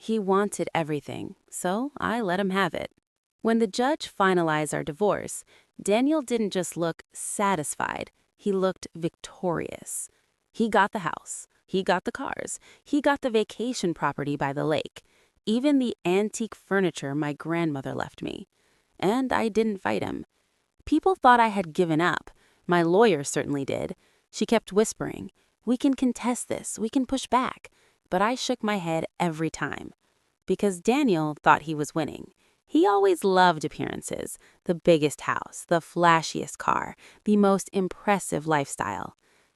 He wanted everything, so I let him have it. When the judge finalized our divorce, Daniel didn't just look satisfied, he looked victorious. He got the house, he got the cars, he got the vacation property by the lake, even the antique furniture my grandmother left me. And I didn't fight him. People thought I had given up. My lawyer certainly did. She kept whispering, "We can contest this, we can push back." But I shook my head every time. Because Daniel thought he was winning. He always loved appearances, the biggest house, the flashiest car, the most impressive lifestyle.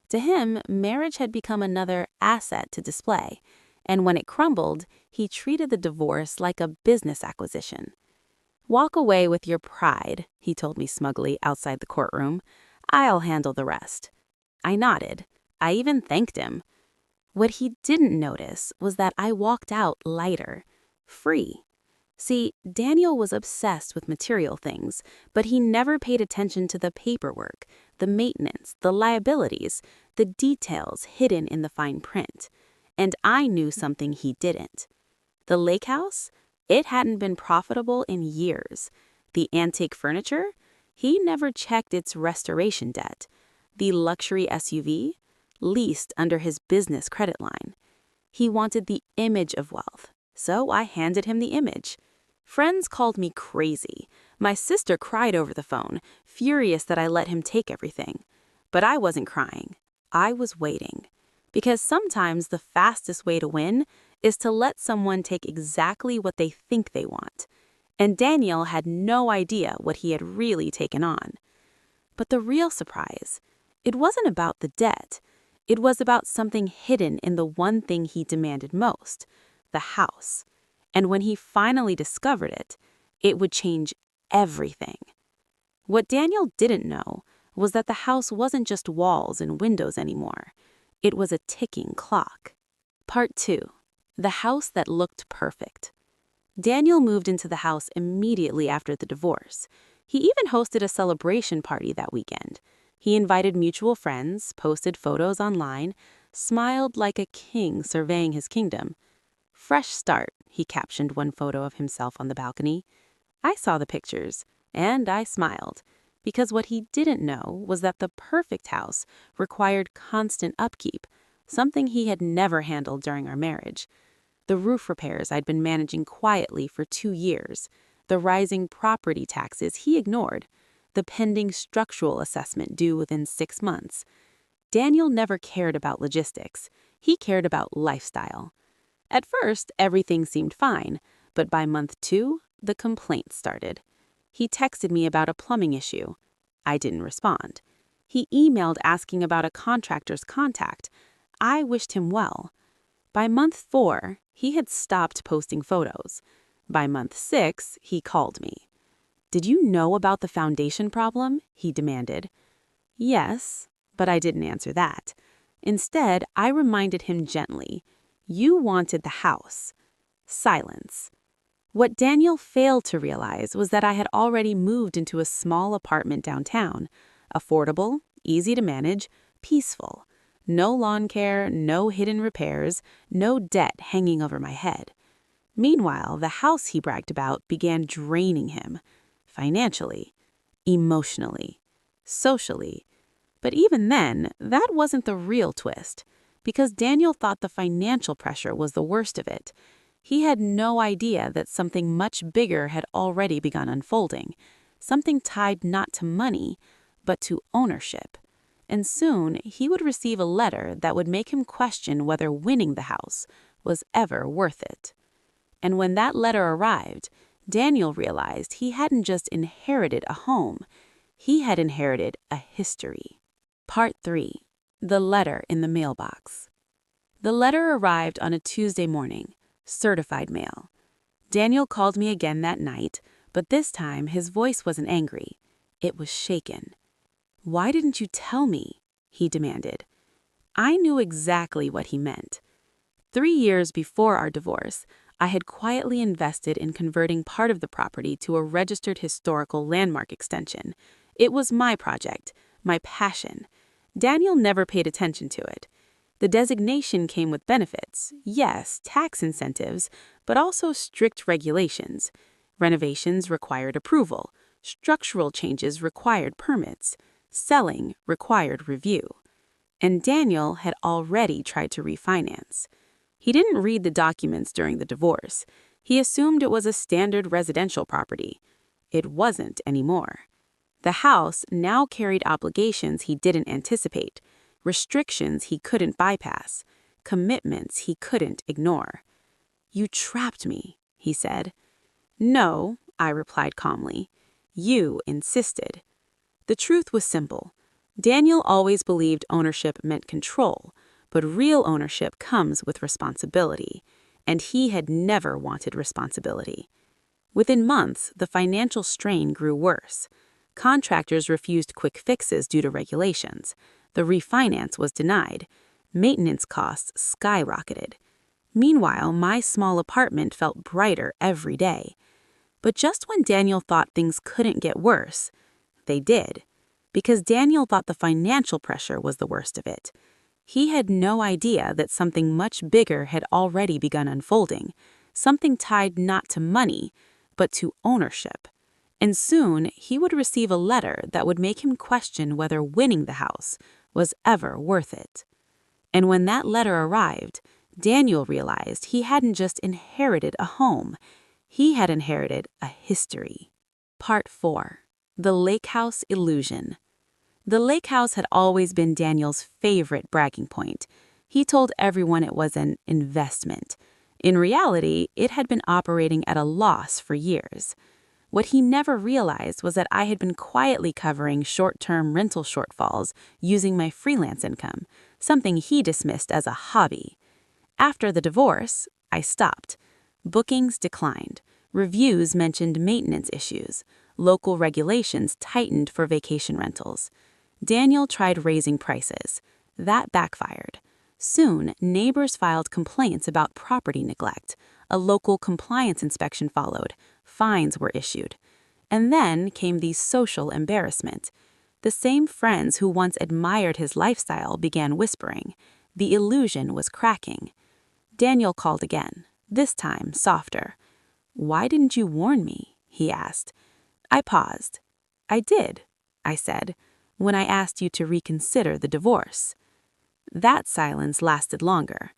To him, marriage had become another asset to display. And when it crumbled, he treated the divorce like a business acquisition. "Walk away with your pride," he told me smugly outside the courtroom. "I'll handle the rest." I nodded. I even thanked him. What he didn't notice was that I walked out lighter, free. See, Daniel was obsessed with material things, but he never paid attention to the paperwork, the maintenance, the liabilities, the details hidden in the fine print. And I knew something he didn't. The lake house? It hadn't been profitable in years. The antique furniture? He never checked its restoration debt. The luxury SUV? Leased under his business credit line. He wanted the image of wealth, so I handed him the image. Friends called me crazy. My sister cried over the phone, furious that I let him take everything. But I wasn't crying. I was waiting. Because sometimes the fastest way to win is to let someone take exactly what they think they want. And Daniel had no idea what he had really taken on. But the real surprise, it wasn't about the debt. It was about something hidden in the one thing he demanded most, the house. And when he finally discovered it, it would change everything. What Daniel didn't know was that the house wasn't just walls and windows anymore. It was a ticking clock. Part 2. The house that looked perfect. Daniel moved into the house immediately after the divorce. He even hosted a celebration party that weekend. He invited mutual friends, posted photos online, smiled like a king surveying his kingdom. "Fresh start," he captioned one photo of himself on the balcony. I saw the pictures, and I smiled, because what he didn't know was that the perfect house required constant upkeep, something he had never handled during our marriage. The roof repairs I'd been managing quietly for 2 years, the rising property taxes he ignored, the pending structural assessment due within 6 months. Daniel never cared about logistics. He cared about lifestyle. At first, everything seemed fine, but by month 2, the complaints started. He texted me about a plumbing issue. I didn't respond. He emailed asking about a contractor's contact. I wished him well. By month 4, he had stopped posting photos. By month 6, he called me. "Did you know about the foundation problem?" he demanded. Yes, but I didn't answer that. Instead, I reminded him gently, "You wanted the house." Silence. What Daniel failed to realize was that I had already moved into a small apartment downtown. Affordable, easy to manage, peaceful. No lawn care, no hidden repairs, no debt hanging over my head. Meanwhile, the house he bragged about began draining him. Financially, emotionally, socially. But even then, that wasn't the real twist. Because Daniel thought the financial pressure was the worst of it. He had no idea that something much bigger had already begun unfolding, something tied not to money, but to ownership. And soon he would receive a letter that would make him question whether winning the house was ever worth it. And when that letter arrived, Daniel realized he hadn't just inherited a home, he had inherited a history. Part 3. The letter in the mailbox. The letter arrived on a Tuesday morning, certified mail. Daniel called me again that night, but this time his voice wasn't angry. It was shaken. "Why didn't you tell me?" he demanded. I knew exactly what he meant. 3 years before our divorce, I had quietly invested in converting part of the property to a registered historical landmark extension. It was my project, my passion. Daniel never paid attention to it. The designation came with benefits, yes, tax incentives, but also strict regulations. Renovations required approval, structural changes required permits, selling required review. And Daniel had already tried to refinance. He didn't read the documents during the divorce. He assumed it was a standard residential property. It wasn't anymore. The house now carried obligations he didn't anticipate, restrictions he couldn't bypass, commitments he couldn't ignore. "You trapped me," he said. "No," I replied calmly. "You insisted." The truth was simple. Daniel always believed ownership meant control, but real ownership comes with responsibility, and he had never wanted responsibility. Within months, the financial strain grew worse. Contractors refused quick fixes due to regulations. The refinance was denied. Maintenance costs skyrocketed. Meanwhile, my small apartment felt brighter every day. But just when Daniel thought things couldn't get worse, they did. Because Daniel thought the financial pressure was the worst of it. He had no idea that something much bigger had already begun unfolding, something tied not to money, but to ownership. And soon he would receive a letter that would make him question whether winning the house was ever worth it. And when that letter arrived, Daniel realized he hadn't just inherited a home, he had inherited a history. Part 4. The Lake House Illusion. The lake house had always been Daniel's favorite bragging point. He told everyone it was an investment. In reality, it had been operating at a loss for years. What he never realized was that I had been quietly covering short-term rental shortfalls using my freelance income, something he dismissed as a hobby. After the divorce, I stopped. Bookings declined. Reviews mentioned maintenance issues. Local regulations tightened for vacation rentals. Daniel tried raising prices. That backfired. Soon, neighbors filed complaints about property neglect. A local compliance inspection followed. Fines were issued. And then came the social embarrassment. The same friends who once admired his lifestyle began whispering. The illusion was cracking. Daniel called again, this time softer. "Why didn't you warn me?" he asked. I paused. "I did," I said, "when I asked you to reconsider the divorce." That silence lasted longer.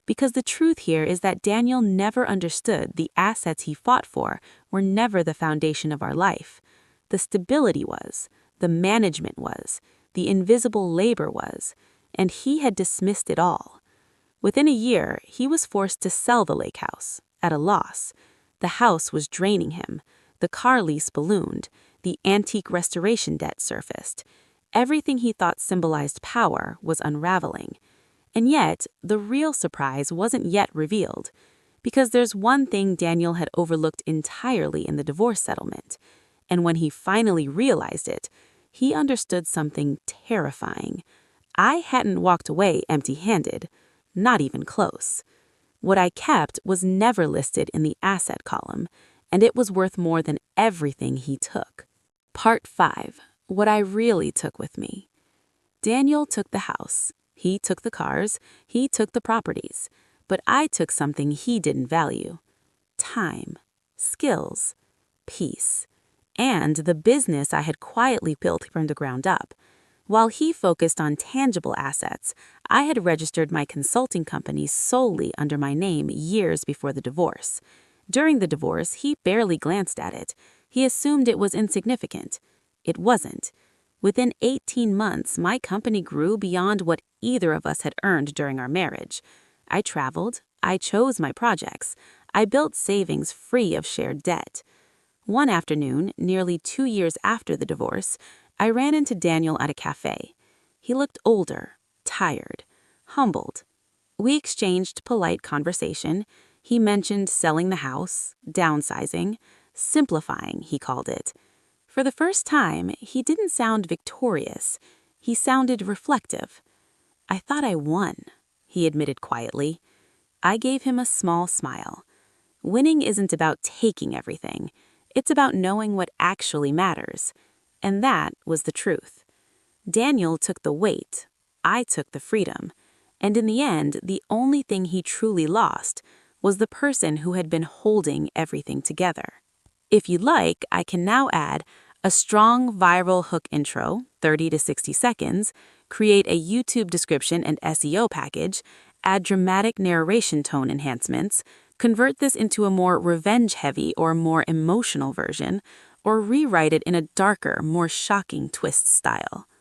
Because the truth here is that Daniel never understood the assets he fought for were never the foundation of our life. The stability was, the management was, the invisible labor was, and he had dismissed it all. Within a year, he was forced to sell the lake house, at a loss. The house was draining him. The car lease ballooned. The antique restoration debt surfaced. Everything he thought symbolized power was unraveling. And yet, the real surprise wasn't yet revealed, because there's one thing Daniel had overlooked entirely in the divorce settlement. And when he finally realized it, he understood something terrifying. I hadn't walked away empty-handed, not even close. What I kept was never listed in the asset column, and it was worth more than everything he took. Part 5. What I really took with me. Daniel took the house. He took the cars, he took the properties, but I took something he didn't value. Time, skills, peace, and the business I had quietly built from the ground up. While he focused on tangible assets, I had registered my consulting company solely under my name years before the divorce. During the divorce, he barely glanced at it. He assumed it was insignificant. It wasn't. Within 18 months, my company grew beyond what either of us had earned during our marriage. I traveled. I chose my projects. I built savings free of shared debt. One afternoon, nearly 2 years after the divorce, I ran into Daniel at a cafe. He looked older, tired, humbled. We exchanged polite conversation. He mentioned selling the house, downsizing, simplifying, he called it. For the first time, he didn't sound victorious. He sounded reflective. "I thought I won," he admitted quietly. I gave him a small smile. Winning isn't about taking everything. It's about knowing what actually matters. And that was the truth. Daniel took the weight. I took the freedom. And in the end, the only thing he truly lost was the person who had been holding everything together. If you'd like, I can now add a strong viral hook intro, 30 to 60 seconds, create a YouTube description and SEO package, add dramatic narration tone enhancements, convert this into a more revenge-heavy or more emotional version, or rewrite it in a darker, more shocking twist style.